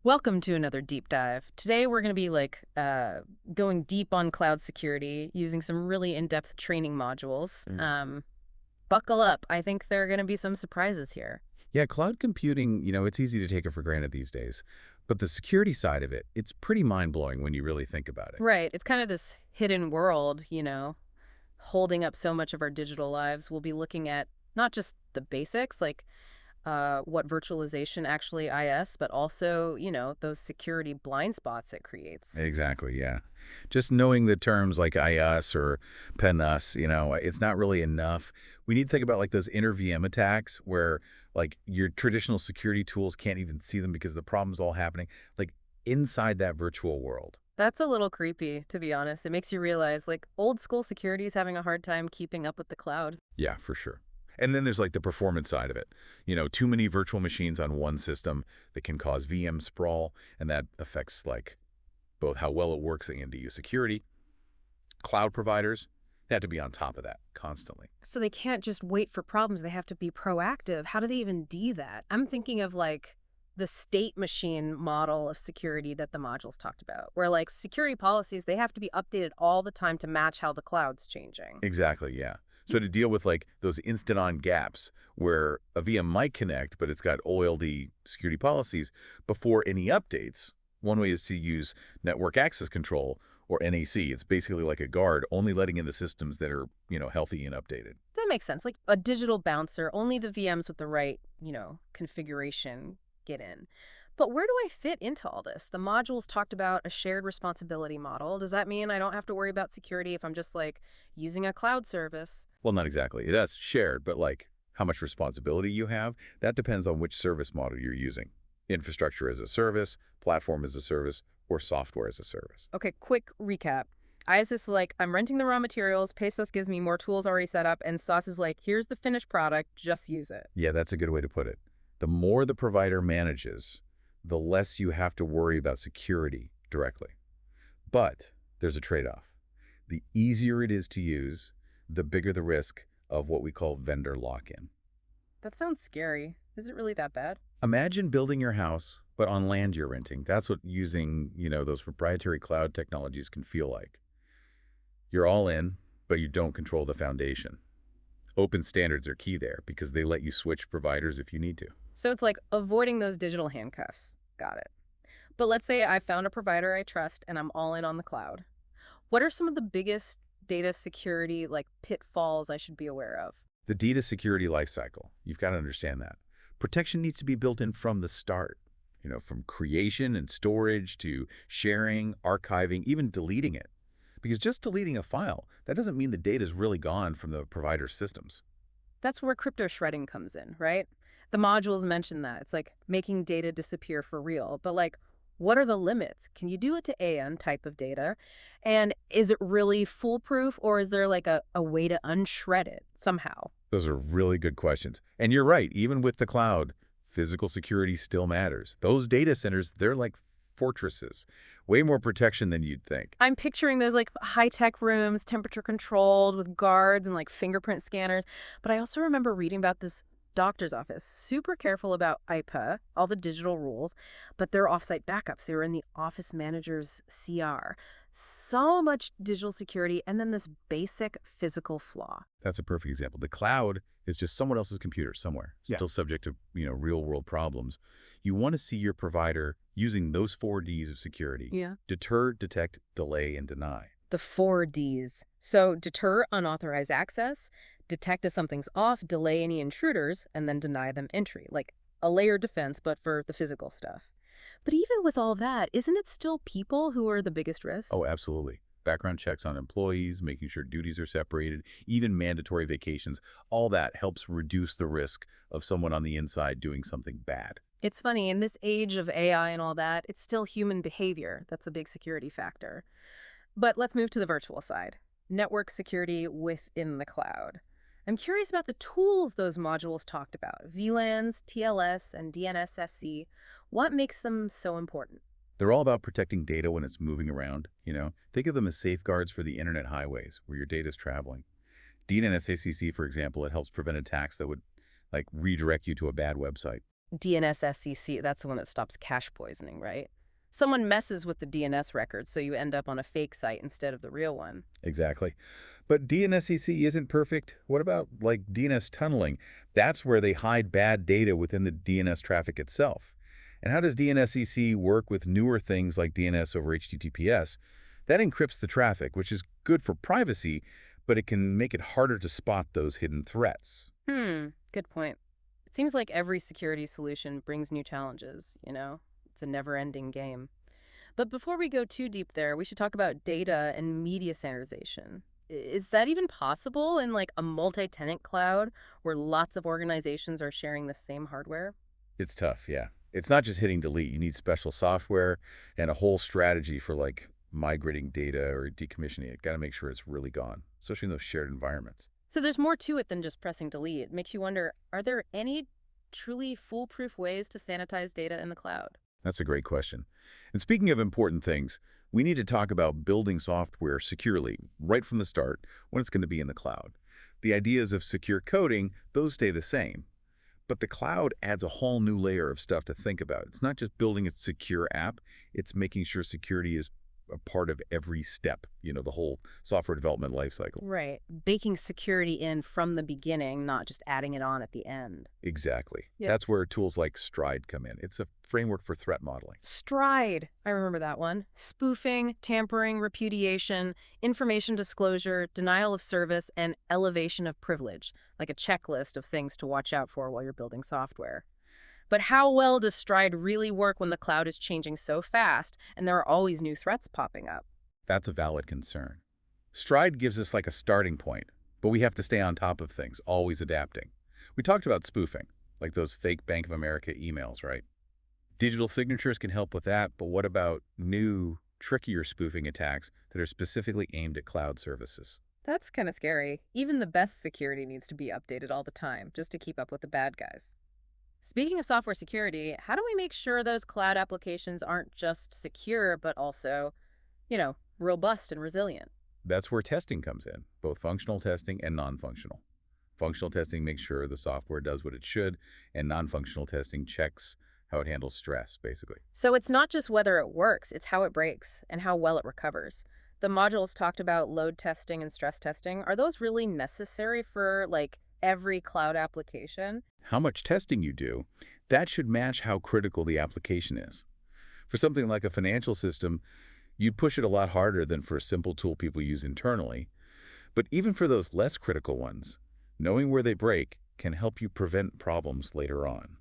Welcome to another deep dive. Today we're going to be going deep on cloud security using some really in-depth training modules. Mm. Buckle up. I think there are going to be some surprises here. Yeah, cloud computing, it's easy to take it for granted these days. But the security side of it, it's pretty mind-blowing when you really think about it. Right. It's kind of this hidden world, holding up so much of our digital lives. We'll be looking at not just the basics, like what virtualization actually is, but also, those security blind spots it creates. Exactly, yeah. Just knowing the terms like IS or PENUS, it's not really enough. We need to think about like those inter VM attacks where like your traditional security tools can't even see them because the problem's all happening like inside that virtual world. That's a little creepy, to be honest. It makes you realize, old school security is having a hard time keeping up with the cloud. Yeah, for sure. And then there's like the performance side of it. Too many virtual machines on one system that can cause VM sprawl, and that affects like both how well it works and NDU security. Cloud providers, they have to be on top of that constantly. So they can't just wait for problems. They have to be proactive. How do they even do that? I'm thinking of the state machine model of security that the modules talked about, where security policies, they have to be updated all the time to match how the cloud's changing. Exactly, yeah. So to deal with like those instant-on gaps where a VM might connect, but it's got OLD security policies before any updates, one way is to use network access control or NAC. It's basically like a guard, only letting in the systems that are, healthy and updated. That makes sense. Like a digital bouncer, only the VMs with the right, configuration get in. But where do I fit into all this? The modules talked about a shared responsibility model. Does that mean I don't have to worry about security if I'm just using a cloud service? Well, not exactly. It is shared, but like how much responsibility you have, that depends on which service model you're using. Infrastructure as a service, platform as a service, or software as a service. Okay, quick recap. IS is I'm renting the raw materials, Pesos gives me more tools already set up, and Sauce is here's the finished product, just use it. Yeah, that's a good way to put it. The more the provider manages, the less you have to worry about security directly. But there's a trade-off. The easier it is to use, the bigger the risk of what we call vendor lock-in. That sounds scary. Is it really that bad? Imagine building your house, but on land you're renting. That's what using, those proprietary cloud technologies can feel like. You're all in, but you don't control the foundation. Open standards are key there because they let you switch providers if you need to. So it's like avoiding those digital handcuffs. Got it. But let's say I found a provider I trust and I'm all in on the cloud. What are some of the biggest data security pitfalls I should be aware of? The data security lifecycle, you've got to understand that. Protection needs to be built in from the start, from creation and storage to sharing, archiving, even deleting it. Because just deleting a file, that doesn't mean the data is really gone from the provider's systems. That's where crypto shredding comes in, right? The modules mention that. It's like making data disappear for real. But what are the limits? Can you do it to AN type of data? And is it really foolproof, or is there a way to unshred it somehow? Those are really good questions. And you're right, even with the cloud, physical security still matters. Those data centers, they're like fortresses. Way more protection than you'd think. I'm picturing those high-tech rooms, temperature controlled with guards and fingerprint scanners. But I also remember reading about this doctor's office, super careful about IPA, all the digital rules, but they're offsite backups. They were in the office manager's CR. So much digital security and then this basic physical flaw. That's a perfect example. The cloud is just someone else's computer somewhere, Yeah. still subject to, real world problems. You want to see your provider using those 4 Ds of security. Yeah. Deter, detect, delay, and deny. The 4 Ds. So deter unauthorized access, detect if something's off, delay any intruders, and then deny them entry. Like a layered defense, but for the physical stuff. But even with all that, isn't it still people who are the biggest risk? Oh, absolutely. Background checks on employees, making sure duties are separated, even mandatory vacations, all that helps reduce the risk of someone on the inside doing something bad. It's funny, in this age of AI and all that, it's still human behavior that's a big security factor. But let's move to the virtual side. Network security within the cloud. I'm curious about the tools those modules talked about. VLANs, TLS, and DNSSC. What makes them so important? They're all about protecting data when it's moving around, Think of them as safeguards for the internet highways where your data is traveling. DNSSC, for example, it helps prevent attacks that would like redirect you to a bad website. DNS that's the one that stops cache poisoning, right? Someone messes with the DNS records, so you end up on a fake site instead of the real one. Exactly. But DNSCC isn't perfect. What about like DNS tunneling? That's where they hide bad data within the DNS traffic itself. And how does DNSCC work with newer things like DNS over HTTPS? That encrypts the traffic, which is good for privacy, but it can make it harder to spot those hidden threats. Good point. It seems like every security solution brings new challenges, you know? It's a never-ending game. But before we go too deep there, we should talk about data and media standardization. Is that even possible in like a multi-tenant cloud where lots of organizations are sharing the same hardware? It's tough, yeah. It's not just hitting delete. You need special software and a whole strategy for like migrating data or decommissioning it. Got to make sure it's really gone, especially in those shared environments. So there's more to it than just pressing delete. It makes you wonder, are there any truly foolproof ways to sanitize data in the cloud? That's a great question. And speaking of important things, we need to talk about building software securely right from the start when it's going to be in the cloud. The ideas of secure coding, those stay the same. But the cloud adds a whole new layer of stuff to think about. It's not just building a secure app, it's making sure security is a part of every step, the whole software development lifecycle. Right. Baking security in from the beginning, not just adding it on at the end. Exactly. Yeah. That's where tools like Stride come in. It's a framework for threat modeling. Stride. I remember that one. Spoofing, tampering, repudiation, information disclosure, denial of service, and elevation of privilege, like a checklist of things to watch out for while you're building software. But how well does Stride really work when the cloud is changing so fast and there are always new threats popping up? That's a valid concern. Stride gives us like a starting point, but we have to stay on top of things, always adapting. We talked about spoofing, like those fake Bank of America emails, right? Digital signatures can help with that, but what about new, trickier spoofing attacks that are specifically aimed at cloud services? That's kind of scary. Even the best security needs to be updated all the time just to keep up with the bad guys. Speaking of software security, how do we make sure those cloud applications aren't just secure, but also, robust and resilient? That's where testing comes in, both functional testing and non-functional. Functional testing makes sure the software does what it should, and non-functional testing checks how it handles stress, basically. So it's not just whether it works, it's how it breaks and how well it recovers. The modules talked about load testing and stress testing. Are those really necessary for like every cloud application? How much testing you do, that should match how critical the application is. For something like a financial system, you'd push it a lot harder than for a simple tool people use internally. But even for those less critical ones, knowing where they break can help you prevent problems later on.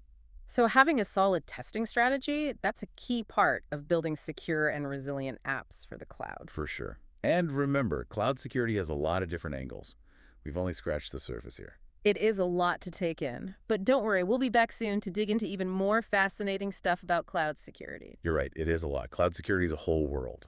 So having a solid testing strategy, that's a key part of building secure and resilient apps for the cloud. For sure. And remember, cloud security has a lot of different angles. We've only scratched the surface here. It is a lot to take in, but don't worry, we'll be back soon to dig into even more fascinating stuff about cloud security. You're right, it is a lot. Cloud security is a whole world.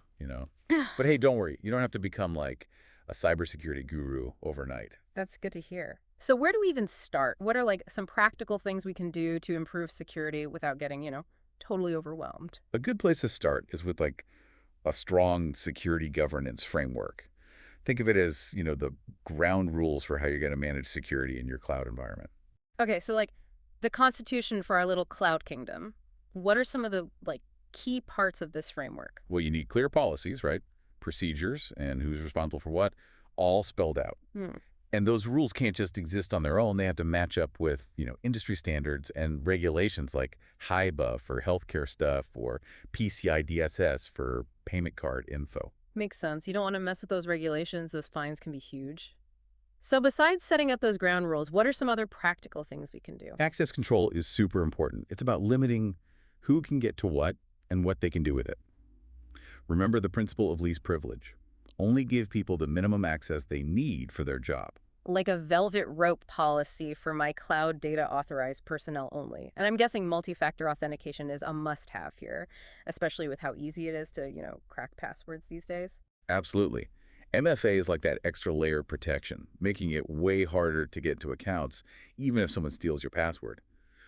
But hey, don't worry. You don't have to become like a cybersecurity guru overnight. That's good to hear. So where do we even start? What are like some practical things we can do to improve security without getting, totally overwhelmed? A good place to start is with like a strong security governance framework. Think of it as, the ground rules for how you're going to manage security in your cloud environment. Okay, so like the constitution for our little cloud kingdom. What are some of the like key parts of this framework? Well, you need clear policies, right? Procedures and who's responsible for what, all spelled out. Hmm. And those rules can't just exist on their own. They have to match up with, industry standards and regulations like HIBA for healthcare stuff or PCI DSS for payment card info. Makes sense. You don't want to mess with those regulations. Those fines can be huge. So besides setting up those ground rules, what are some other practical things we can do? Access control is super important. It's about limiting who can get to what and what they can do with it. Remember the principle of least privilege. Only give people the minimum access they need for their job. Like a velvet rope policy for my cloud data authorized personnel only. And I'm guessing multi-factor authentication is a must-have here, especially with how easy it is to, crack passwords these days. Absolutely. MFA is like that extra layer of protection, making it way harder to get to accounts, even if someone steals your password.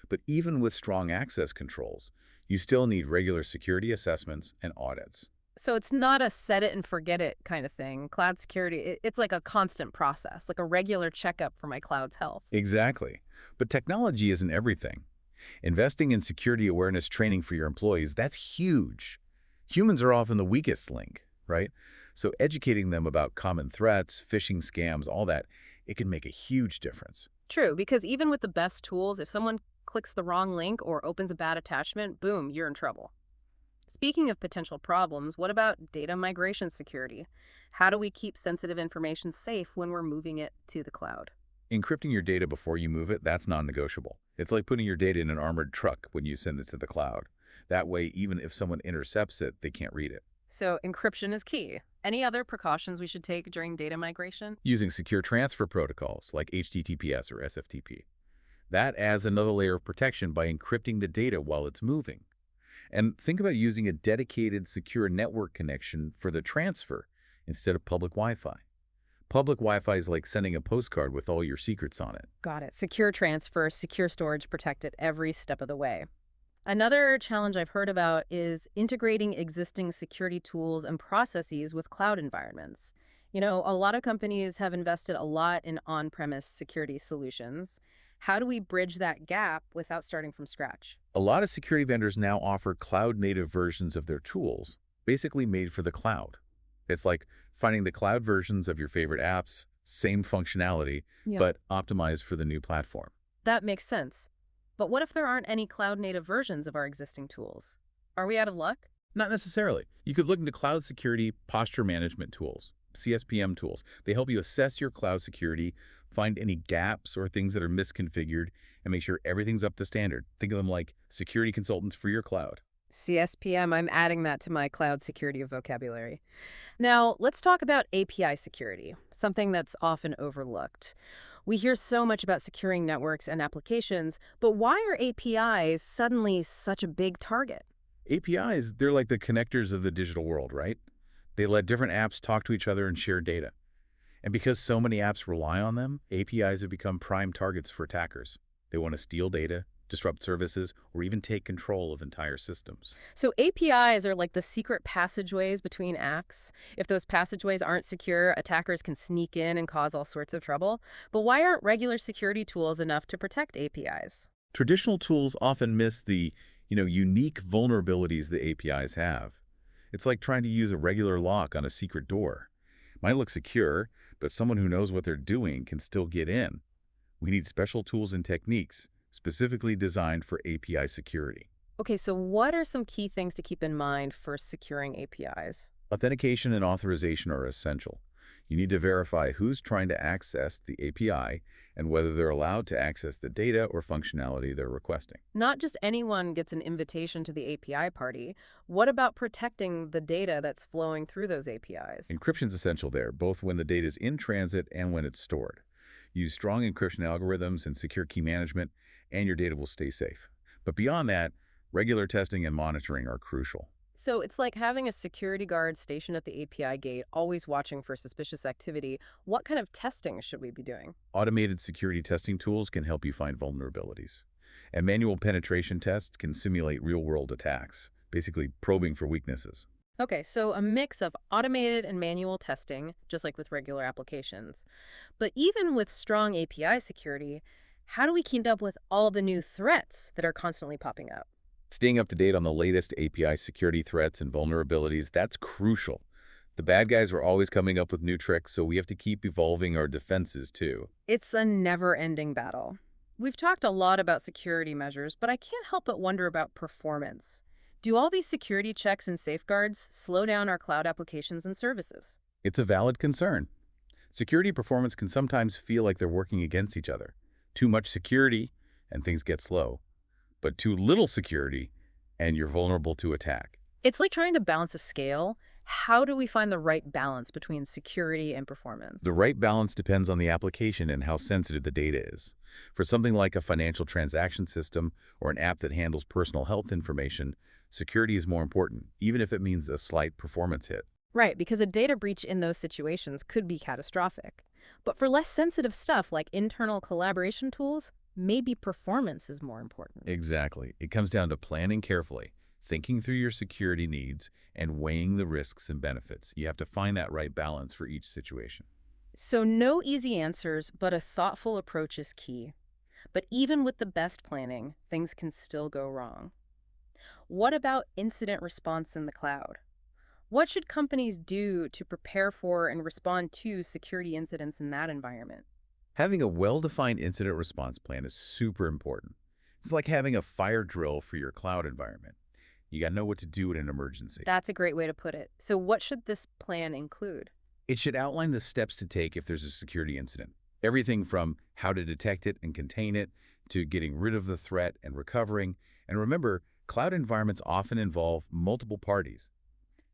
But even with strong access controls, you still need regular security assessments and audits. So it's not a set it and forget it kind of thing. Cloud security, it's like a constant process, like a regular checkup for my cloud's health. Exactly. But technology isn't everything. Investing in security awareness training for your employees, that's huge. Humans are often the weakest link, right? So educating them about common threats, phishing scams, all that, it can make a huge difference. True, because even with the best tools, if someone clicks the wrong link or opens a bad attachment, boom, you're in trouble. Speaking of potential problems, what about data migration security? How do we keep sensitive information safe when we're moving it to the cloud? Encrypting your data before you move it, that's non-negotiable. It's like putting your data in an armored truck when you send it to the cloud. That way, even if someone intercepts it, they can't read it. So, encryption is key. Any other precautions we should take during data migration? Using secure transfer protocols like HTTPS or SFTP. That adds another layer of protection by encrypting the data while it's moving. And think about using a dedicated secure network connection for the transfer instead of public Wi-Fi. Public Wi-Fi is like sending a postcard with all your secrets on it. Got it. Secure transfer, secure storage protected every step of the way. Another challenge I've heard about is integrating existing security tools and processes with cloud environments. A lot of companies have invested a lot in on-premise security solutions. How do we bridge that gap without starting from scratch? A lot of security vendors now offer cloud-native versions of their tools, basically made for the cloud. It's like finding the cloud versions of your favorite apps, same functionality, Yeah. but optimized for the new platform. That makes sense. But what if there aren't any cloud-native versions of our existing tools? Are we out of luck? Not necessarily. You could look into cloud security posture management tools, CSPM tools. They help you assess your cloud security, find any gaps or things that are misconfigured, and make sure everything's up to standard. Think of them like security consultants for your cloud. CSPM, I'm adding that to my cloud security vocabulary. Now, let's talk about API security, something that's often overlooked. We hear so much about securing networks and applications, but why are APIs suddenly such a big target? APIs, they're like the connectors of the digital world, right? They let different apps talk to each other and share data. And because so many apps rely on them, APIs have become prime targets for attackers. They want to steal data, disrupt services, or even take control of entire systems. So APIs are like the secret passageways between apps. If those passageways aren't secure, attackers can sneak in and cause all sorts of trouble. But why aren't regular security tools enough to protect APIs? Traditional tools often miss the, unique vulnerabilities the APIs have. It's like trying to use a regular lock on a secret door. Might look secure, but someone who knows what they're doing can still get in. We need special tools and techniques specifically designed for API security. Okay, so what are some key things to keep in mind for securing APIs? Authentication and authorization are essential. You need to verify who's trying to access the API and whether they're allowed to access the data or functionality they're requesting. Not just anyone gets an invitation to the API party. What about protecting the data that's flowing through those APIs? Encryption's essential there, both when the data is in transit and when it's stored. Use strong encryption algorithms and secure key management, and your data will stay safe. But beyond that, regular testing and monitoring are crucial. So it's like having a security guard stationed at the API gate, always watching for suspicious activity. What kind of testing should we be doing? Automated security testing tools can help you find vulnerabilities. And manual penetration tests can simulate real-world attacks, basically probing for weaknesses. Okay, so a mix of automated and manual testing, just like with regular applications. But even with strong API security, how do we keep up with all the new threats that are constantly popping up? Staying up to date on the latest API security threats and vulnerabilities, that's crucial. The bad guys are always coming up with new tricks, so we have to keep evolving our defenses too. It's a never-ending battle. We've talked a lot about security measures, but I can't help but wonder about performance. Do all these security checks and safeguards slow down our cloud applications and services? It's a valid concern. Security performance can sometimes feel like they're working against each other. Too much security, and things get slow. But too little security, and you're vulnerable to attack. It's like trying to balance a scale. How do we find the right balance between security and performance? The right balance depends on the application and how sensitive the data is. For something like a financial transaction system or an app that handles personal health information, security is more important, even if it means a slight performance hit. Right, because a data breach in those situations could be catastrophic. But for less sensitive stuff like internal collaboration tools, maybe performance is more important. Exactly. It comes down to planning carefully, thinking through your security needs, and weighing the risks and benefits. You have to find that right balance for each situation. So no easy answers, but a thoughtful approach is key. But even with the best planning, things can still go wrong. What about incident response in the cloud? What should companies do to prepare for and respond to security incidents in that environment? Having a well-defined incident response plan is super important. It's like having a fire drill for your cloud environment. You got to know what to do in an emergency. That's a great way to put it. So, what should this plan include? It should outline the steps to take if there's a security incident. Everything from how to detect it and contain it to getting rid of the threat and recovering. And remember, cloud environments often involve multiple parties.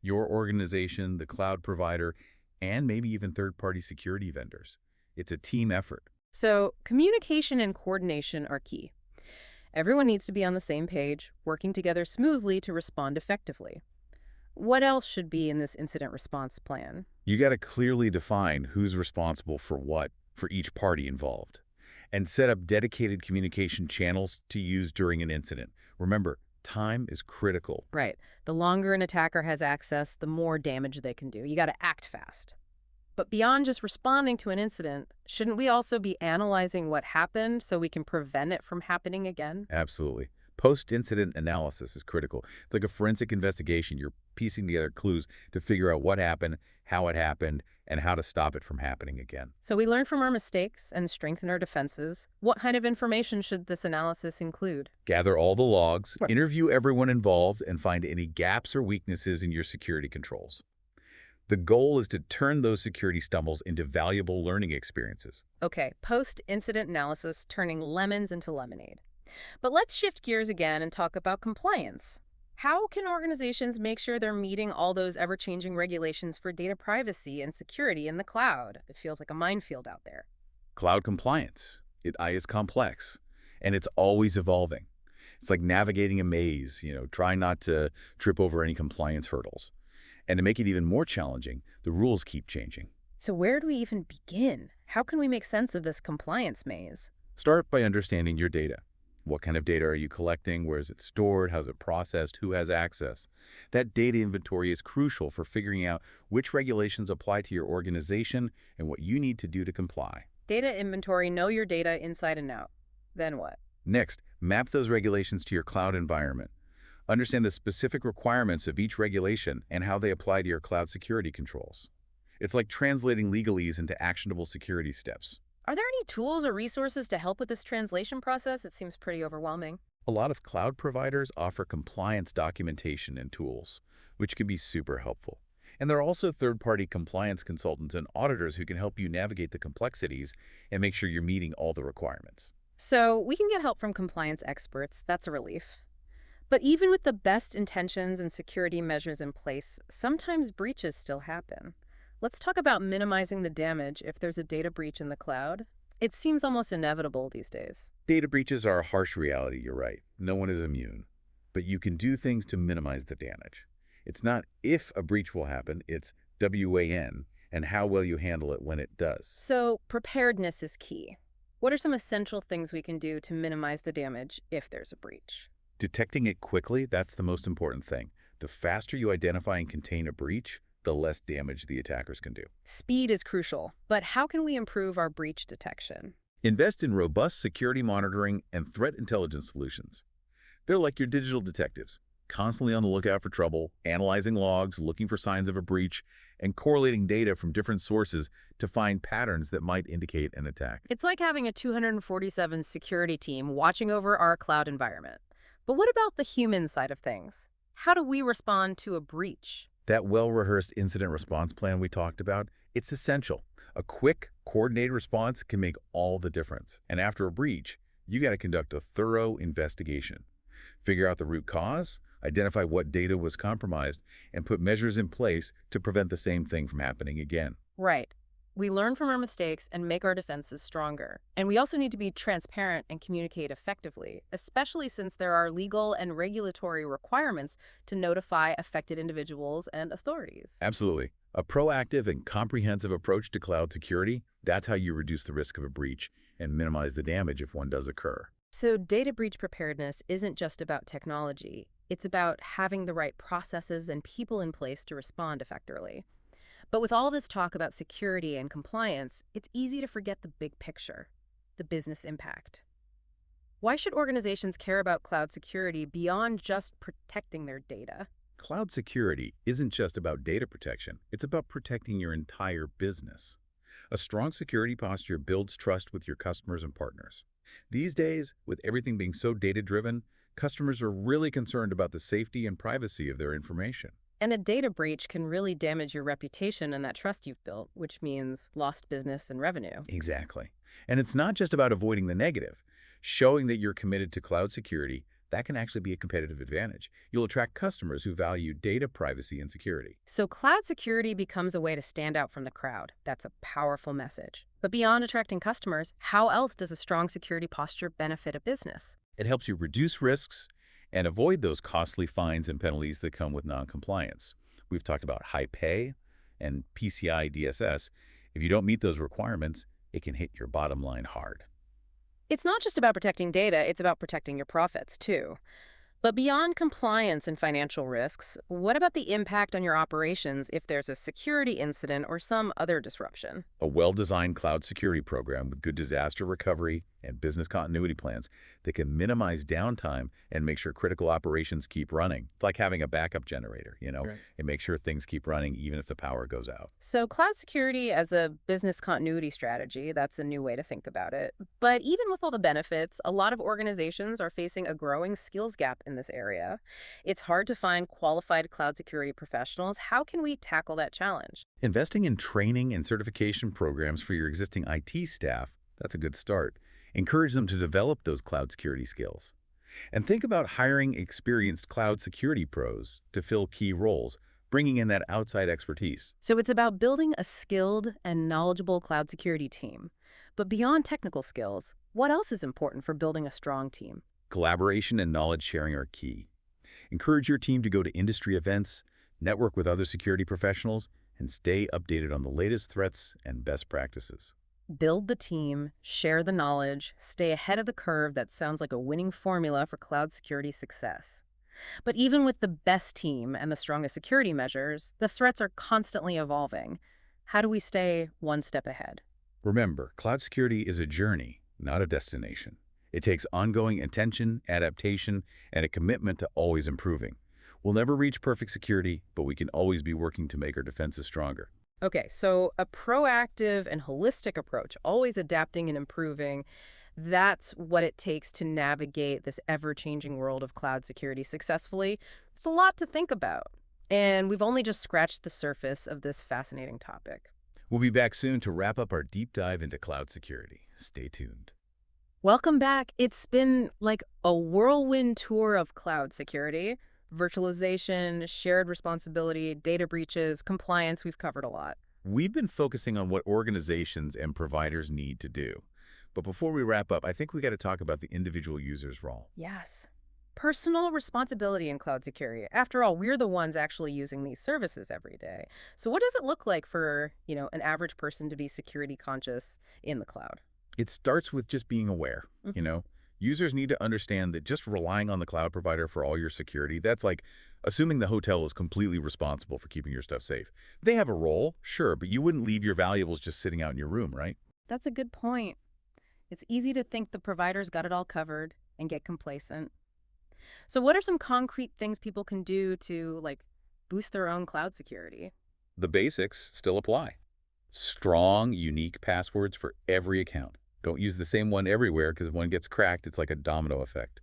Your organization, the cloud provider, and maybe even third-party security vendors. It's a team effort. So, communication and coordination are key. Everyone needs to be on the same page, working together smoothly to respond effectively. What else should be in this incident response plan? You got to clearly define who's responsible for what for each party involved and set up dedicated communication channels to use during an incident. Remember, time is critical. Right. The longer an attacker has access, the more damage they can do. You got to act fast. But beyond just responding to an incident, shouldn't we also be analyzing what happened so we can prevent it from happening again? Absolutely. Post-incident analysis is critical. It's like a forensic investigation. You're piecing together clues to figure out what happened, and how to stop it from happening again. So we learn from our mistakes and strengthen our defenses. What kind of information should this analysis include? Gather all the logs, Right. interview everyone involved, and find any gaps or weaknesses in your security controls. The goal is to turn those security stumbles into valuable learning experiences. Okay, post-incident analysis, turning lemons into lemonade. But let's shift gears again and talk about compliance. How can organizations make sure they're meeting all those ever-changing regulations for data privacy and security in the cloud? It feels like a minefield out there. Cloud compliance. It is complex, and it's always evolving. It's like navigating a maze, trying not to trip over any compliance hurdles. And to make it even more challenging, the rules keep changing. So where do we even begin? How can we make sense of this compliance maze? Start by understanding your data. What kind of data are you collecting? Where is it stored? How's it processed? Who has access? That data inventory is crucial for figuring out which regulations apply to your organization and what you need to do to comply. Data inventory, know your data inside and out. Then what? Next, map those regulations to your cloud environment. Understand the specific requirements of each regulation and how they apply to your cloud security controls. It's like translating legalese into actionable security steps. Are there any tools or resources to help with this translation process? It seems pretty overwhelming. A lot of cloud providers offer compliance documentation and tools, which can be super helpful. And there are also third-party compliance consultants and auditors who can help you navigate the complexities and make sure you're meeting all the requirements. So we can get help from compliance experts. That's a relief. But even with the best intentions and security measures in place, sometimes breaches still happen. Let's talk about minimizing the damage if there's a data breach in the cloud. It seems almost inevitable these days. Data breaches are a harsh reality, you're right. No one is immune. But you can do things to minimize the damage. It's not if a breach will happen, it's WAN and how well you handle it when it does. So preparedness is key. What are some essential things we can do to minimize the damage if there's a breach? Detecting it quickly, that's the most important thing. The faster you identify and contain a breach, the less damage the attackers can do. Speed is crucial, but how can we improve our breach detection? Invest in robust security monitoring and threat intelligence solutions. They're like your digital detectives, constantly on the lookout for trouble, analyzing logs, looking for signs of a breach, and correlating data from different sources to find patterns that might indicate an attack. It's like having a 247 security team watching over our cloud environment. But what about the human side of things? How do we respond to a breach? That well-rehearsed incident response plan we talked about, it's essential. A quick, coordinated response can make all the difference. And after a breach, you got to conduct a thorough investigation. Figure out the root cause, identify what data was compromised, and put measures in place to prevent the same thing from happening again. Right. We learn from our mistakes and make our defenses stronger. And we also need to be transparent and communicate effectively, especially since there are legal and regulatory requirements to notify affected individuals and authorities. Absolutely. A proactive and comprehensive approach to cloud security, that's how you reduce the risk of a breach and minimize the damage if one does occur. So data breach preparedness isn't just about technology. It's about having the right processes and people in place to respond effectively. But with all this talk about security and compliance, it's easy to forget the big picture, the business impact. Why should organizations care about cloud security beyond just protecting their data? Cloud security isn't just about data protection, it's about protecting your entire business. A strong security posture builds trust with your customers and partners. These days, with everything being so data-driven, customers are really concerned about the safety and privacy of their information. And a data breach can really damage your reputation and that trust you've built, which means lost business and revenue. Exactly. And it's not just about avoiding the negative. Showing that you're committed to cloud security, that can actually be a competitive advantage. You'll attract customers who value data privacy and security. So cloud security becomes a way to stand out from the crowd. That's a powerful message. But beyond attracting customers, how else does a strong security posture benefit a business? It helps you reduce risks and avoid those costly fines and penalties that come with noncompliance. We've talked about high pay and PCI DSS. If you don't meet those requirements, it can hit your bottom line hard. It's not just about protecting data, it's about protecting your profits, too. But beyond compliance and financial risks, what about the impact on your operations if there's a security incident or some other disruption? A well-designed cloud security program with good disaster recovery and business continuity plans that can minimize downtime and make sure critical operations keep running. It's like having a backup generator, Right. and make sure things keep running even if the power goes out. So, cloud security as a business continuity strategy, that's a new way to think about it. But even with all the benefits, a lot of organizations are facing a growing skills gap in this area. It's hard to find qualified cloud security professionals. How can we tackle that challenge? Investing in training and certification programs for your existing IT staff, that's a good start. Encourage them to develop those cloud security skills. And think about hiring experienced cloud security pros to fill key roles, bringing in that outside expertise. So, it's about building a skilled and knowledgeable cloud security team. But beyond technical skills, what else is important for building a strong team? Collaboration and knowledge sharing are key. Encourage your team to go to industry events, network with other security professionals, and stay updated on the latest threats and best practices. Build the team, share the knowledge, stay ahead of the curve. That sounds like a winning formula for cloud security success. But even with the best team and the strongest security measures, the threats are constantly evolving. How do we stay one step ahead? Remember, cloud security is a journey, not a destination. It takes ongoing attention, adaptation, and a commitment to always improving. We'll never reach perfect security, but we can always be working to make our defenses stronger. Okay, so a proactive and holistic approach, always adapting and improving, that's what it takes to navigate this ever-changing world of cloud security successfully. It's a lot to think about. And we've only just scratched the surface of this fascinating topic. We'll be back soon to wrap up our deep dive into cloud security. Stay tuned. Welcome back. It's been like a whirlwind tour of cloud security, virtualization, shared responsibility, data breaches, compliance. We've covered a lot. We've been focusing on what organizations and providers need to do. But before we wrap up, I think we got to talk about the individual user's role. Yes. Personal responsibility in cloud security. After all, we're the ones actually using these services every day. So what does it look like for, an average person to be security conscious in the cloud? It starts with just being aware, Mhm. Users need to understand that just relying on the cloud provider for all your security, that's like assuming the hotel is completely responsible for keeping your stuff safe. They have a role, sure, but you wouldn't leave your valuables just sitting out in your room, right? That's a good point. It's easy to think the provider's got it all covered and get complacent. So what are some concrete things people can do to boost their own cloud security? The basics still apply. Strong, unique passwords for every account. Don't use the same one everywhere because if one gets cracked, it's like a domino effect.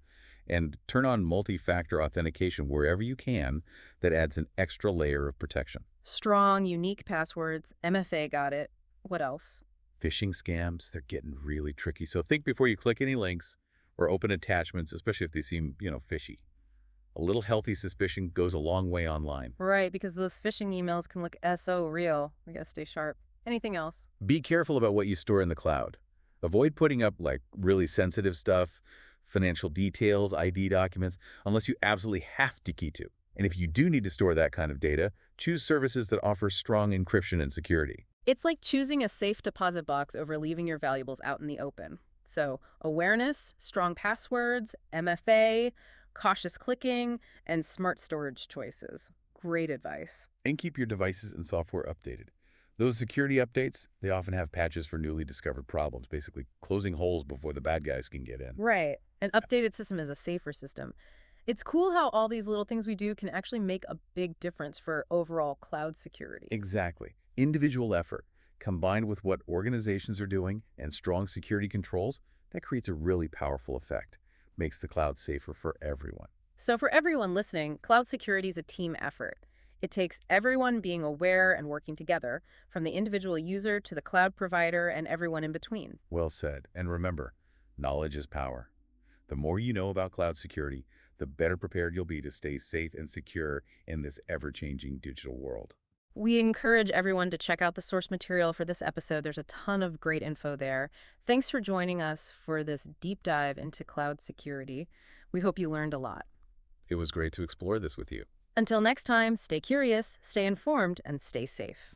And turn on multi-factor authentication wherever you can. That adds an extra layer of protection. Strong, unique passwords, MFA got it. What else? Phishing scams, they're getting really tricky. So think before you click any links or open attachments, especially if they seem, fishy. A little healthy suspicion goes a long way online. Right, because those phishing emails can look so real. We gotta stay sharp. Anything else? Be careful about what you store in the cloud. Avoid putting up like really sensitive stuff, financial details, ID documents, unless you absolutely have to key to. And if you do need to store that kind of data, choose services that offer strong encryption and security. It's like choosing a safe deposit box over leaving your valuables out in the open. So, awareness, strong passwords, MFA, cautious clicking, and smart storage choices. Great advice. And keep your devices and software updated. Those security updates, they often have patches for newly discovered problems, basically closing holes before the bad guys can get in. Right. An updated system is a safer system. It's cool how all these little things we do can actually make a big difference for overall cloud security. Exactly. Individual effort, combined with what organizations are doing and strong security controls, that creates a really powerful effect. Makes the cloud safer for everyone. So for everyone listening, cloud security is a team effort. It takes everyone being aware and working together, from the individual user to the cloud provider and everyone in between. Well said. And remember, knowledge is power. The more you know about cloud security, the better prepared you'll be to stay safe and secure in this ever-changing digital world. We encourage everyone to check out the source material for this episode. There's a ton of great info there. Thanks for joining us for this deep dive into cloud security. We hope you learned a lot. It was great to explore this with you. Until next time, stay curious, stay informed, and stay safe.